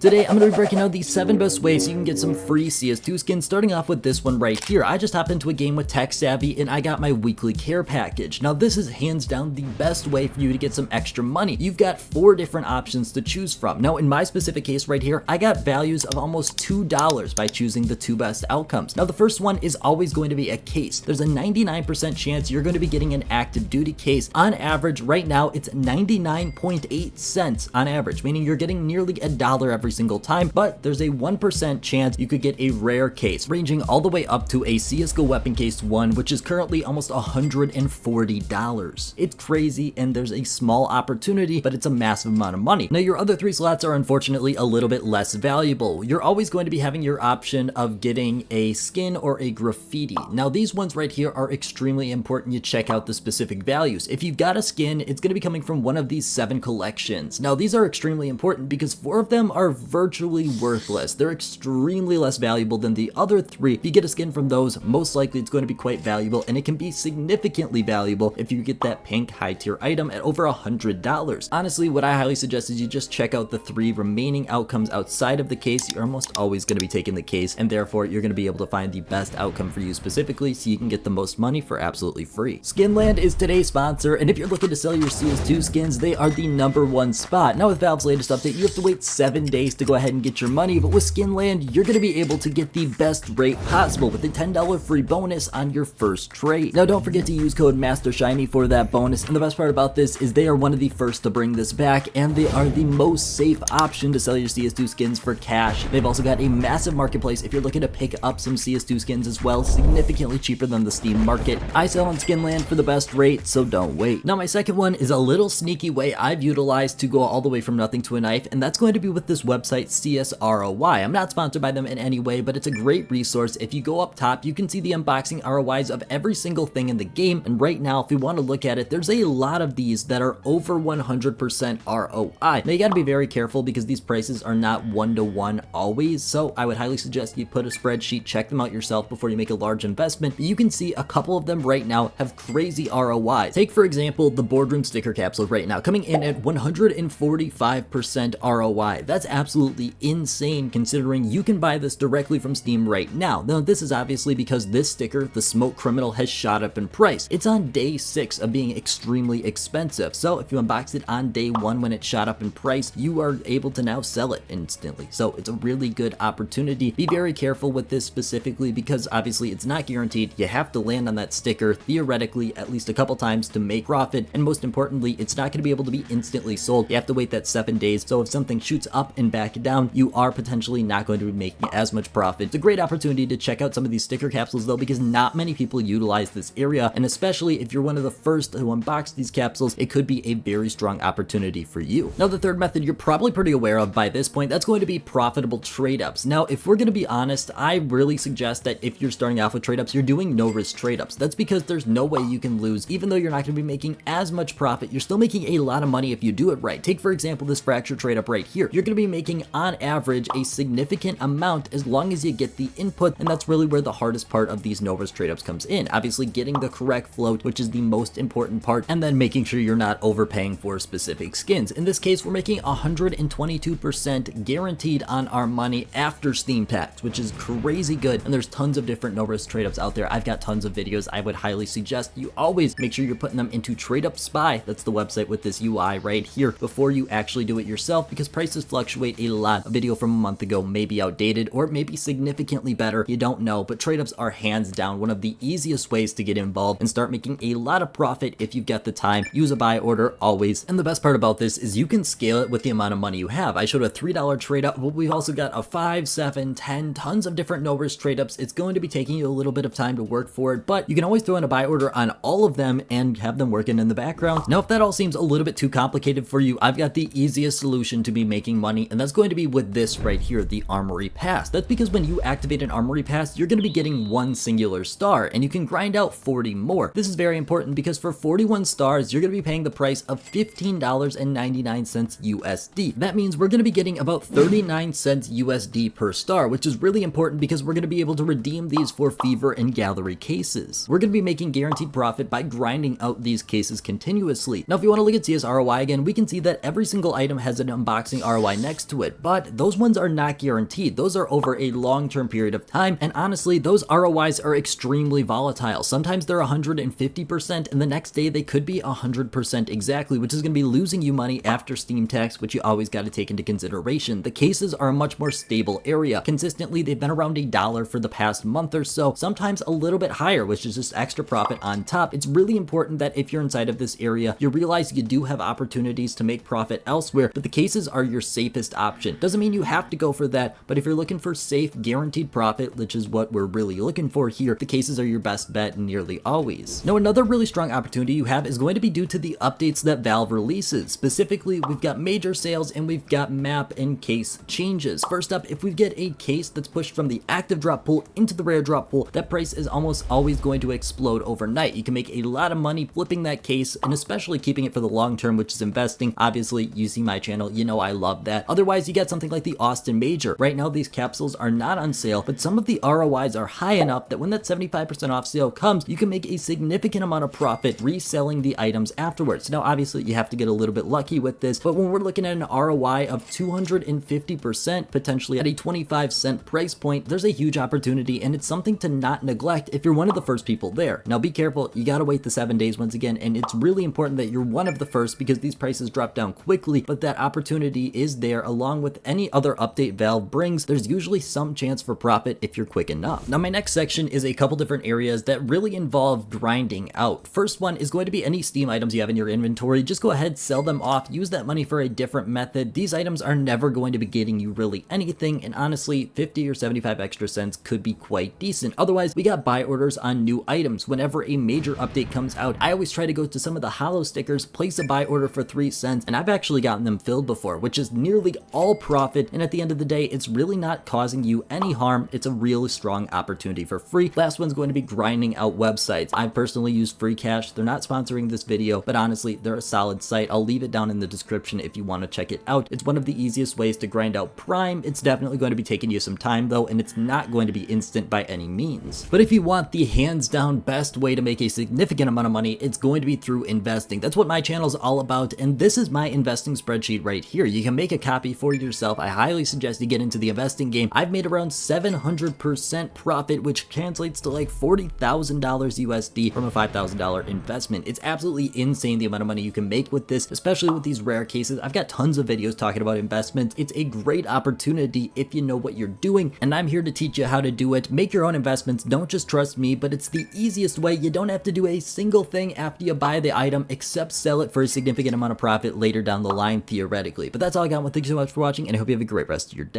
Today, I'm going to be breaking out the 7 best ways you can get some free CS2 skins, starting off with this one right here. I just hopped into a game with Tech Savvy and I got my weekly care package. Now, this is hands down the best way for you to get some extra money. You've got 4 different options to choose from. Now, in my specific case right here, I got values of almost $2 by choosing the 2 best outcomes. Now, the first one is always going to be a case. There's a 99% chance you're going to be getting an active duty case. On average, right now, it's 99.8 cents on average, meaning you're getting nearly $1 every single time, but there's a 1% chance you could get a rare case, ranging all the way up to a CSGO weapon case 1, which is currently almost $140. It's crazy, and there's a small opportunity, but it's a massive amount of money. Now, your other 3 slots are unfortunately a little bit less valuable. You're always going to be having your option of getting a skin or a graffiti. Now, these ones right here are extremely important. You check out the specific values. If you've got a skin, it's going to be coming from one of these 7 collections. Now, these are extremely important because 4 of them are virtually worthless. They're extremely less valuable than the other 3. If you get a skin from those, most likely it's going to be quite valuable, and it can be significantly valuable if you get that pink high tier item at over $100. Honestly, what I highly suggest is you just check out the 3 remaining outcomes outside of the case. You're almost always going to be taking the case, and therefore you're going to be able to find the best outcome for you specifically so you can get the most money for absolutely free. Skinland is today's sponsor, and if you're looking to sell your CS2 skins, they are the #1 spot. Now, with Valve's latest update, you have to wait 7 days to go ahead and get your money, but with Skinland, you're going to be able to get the best rate possible with a $10 free bonus on your first trade. Now, don't forget to use code MASTERSHINY for that bonus, and the best part about this is they are one of the first to bring this back, and they are the most safe option to sell your CS2 skins for cash. They've also got a massive marketplace if you're looking to pick up some CS2 skins as well, significantly cheaper than the Steam market. I sell on Skinland for the best rate, so don't wait. Now, my second one is a little sneaky way I've utilized to go all the way from nothing to a knife, and that's going to be with this website CS2 I'm not sponsored by them in any way, but it's a great resource. If you go up top, you can see the unboxing ROIs of every single thing in the game, and right now, if you want to look at it, there's a lot of these that are over 100% ROI. Now, you got to be very careful because these prices are not 1-to-1 always, so I would highly suggest you put a spreadsheet, check them out yourself before you make a large investment. But you can see a couple of them right now have crazy ROIs. Take, for example, the boardroom sticker capsule right now, coming in at 145% ROI. That's absolutely insane considering you can buy this directly from Steam right now. Now, this is obviously because this sticker, the Smoke Criminal, has shot up in price. It's on day 6 of being extremely expensive. So if you unbox it on day 1 when it shot up in price, you are able to now sell it instantly. So it's a really good opportunity. Be very careful with this specifically because obviously it's not guaranteed. You have to land on that sticker theoretically at least a couple times to make profit. And most importantly, it's not going to be able to be instantly sold. You have to wait that 7 days. So if something shoots up and back down, you are potentially not going to be making as much profit. It's a great opportunity to check out some of these sticker capsules though, because not many people utilize this area, and especially if you're one of the first to unbox these capsules, it could be a very strong opportunity for you. Now, the third method you're probably pretty aware of by this point, that's going to be profitable trade ups. Now, if we're going to be honest, I really suggest that if you're starting off with trade ups, you're doing no risk trade ups. That's because there's no way you can lose. Even though you're not going to be making as much profit, you're still making a lot of money if you do it right. Take, for example, this fracture trade up right here. You're going to be making on average a significant amount as long as you get the input, and that's really where the hardest part of these no risk trade ups comes in. Obviously, getting the correct float, which is the most important part, and then making sure you're not overpaying for specific skins. In this case, we're making 122% guaranteed on our money after Steam tax, which is crazy good, and there's tons of different no risk trade ups out there. I've got tons of videos. I would highly suggest you always make sure you're putting them into TradeUp Spy. That's the website with this UI right here before you actually do it yourself, because prices fluctuate a lot. A video from a month ago may be outdated or maybe significantly better. You don't know, but trade ups are hands down one of the easiest ways to get involved and start making a lot of profit if you've got the time. Use a buy order always. And the best part about this is you can scale it with the amount of money you have. I showed a $3 trade up, but we've also got a 5, 7, 10, tons of different no risk trade ups. It's going to be taking you a little bit of time to work for it, but you can always throw in a buy order on all of them and have them working in the background. Now, if that all seems a little bit too complicated for you, I've got the easiest solution to be making money, and that's going to be with this right here, the Armory Pass. That's because when you activate an Armory Pass, you're going to be getting 1 singular star, and you can grind out 40 more. This is very important because for 41 stars, you're going to be paying the price of $15.99 USD. That means we're going to be getting about 39 cents USD per star, which is really important because we're going to be able to redeem these for Fever and Gallery cases. We're going to be making guaranteed profit by grinding out these cases continuously. Now, if you want to look at CS ROI again, we can see that every single item has an unboxing ROI next next to it, but those ones are not guaranteed. Those are over a long-term period of time, and honestly, those ROIs are extremely volatile. Sometimes they're 150%, and the next day they could be 100% exactly, which is going to be losing you money after Steam tax, which you always got to take into consideration. The cases are a much more stable area. Consistently, they've been around $1 for the past month or so, sometimes a little bit higher, which is just extra profit on top. It's really important that if you're inside of this area, you realize you do have opportunities to make profit elsewhere, but the cases are your safest option. Doesn't mean you have to go for that, but if you're looking for safe, guaranteed profit, which is what we're really looking for here, the cases are your best bet nearly always. Now, another really strong opportunity you have is going to be due to the updates that Valve releases. Specifically, we've got major sales and we've got map and case changes. First up, if we get a case that's pushed from the active drop pool into the rare drop pool, that price is almost always going to explode overnight. You can make a lot of money flipping that case, and especially keeping it for the long term, which is investing. Obviously, you see my channel, you know I love that. Otherwise, you get something like the Austin Major. Right now, these capsules are not on sale, but some of the ROIs are high enough that when that 75% off sale comes, you can make a significant amount of profit reselling the items afterwards. Now, obviously, you have to get a little bit lucky with this, but when we're looking at an ROI of 250%, potentially at a 25-cent price point, there's a huge opportunity, and it's something to not neglect if you're one of the first people there. Now, be careful, you gotta wait the 7 days once again, and it's really important that you're one of the first because these prices drop down quickly, but that opportunity is there along with any other update Valve brings. There's usually some chance for profit if you're quick enough. Now, my next section is a couple different areas that really involve grinding out. First one is going to be any Steam items you have in your inventory. Just go ahead, sell them off, use that money for a different method. These items are never going to be getting you really anything, and honestly, 50 or 75 extra cents could be quite decent. Otherwise, we got buy orders on new items. Whenever a major update comes out, I always try to go to some of the hollow stickers, place a buy order for 3 cents, and I've actually gotten them filled before, which is nearly all profit, and at the end of the day, it's really not causing you any harm. It's a really strong opportunity for free. Last one's going to be grinding out websites. I personally use Free Cash. They're not sponsoring this video, but honestly, they're a solid site. I'll leave it down in the description if you want to check it out. It's one of the easiest ways to grind out Prime. It's definitely going to be taking you some time though, and it's not going to be instant by any means. But if you want the hands down best way to make a significant amount of money, it's going to be through investing. That's what my channel is all about, and this is my investing spreadsheet right here. You can make a copy for yourself. I highly suggest you get into the investing game. I've made around 700% profit, which translates to like $40,000 USD from a $5,000 investment. It's absolutely insane the amount of money you can make with this, especially with these rare cases. I've got tons of videos talking about investments. It's a great opportunity if you know what you're doing, and I'm here to teach you how to do it. Make your own investments. Don't just trust me, but it's the easiest way. You don't have to do a single thing after you buy the item except sell it for a significant amount of profit later down the line, theoretically. But that's all I got. Well, thank you so much for watching, and I hope you have a great rest of your day.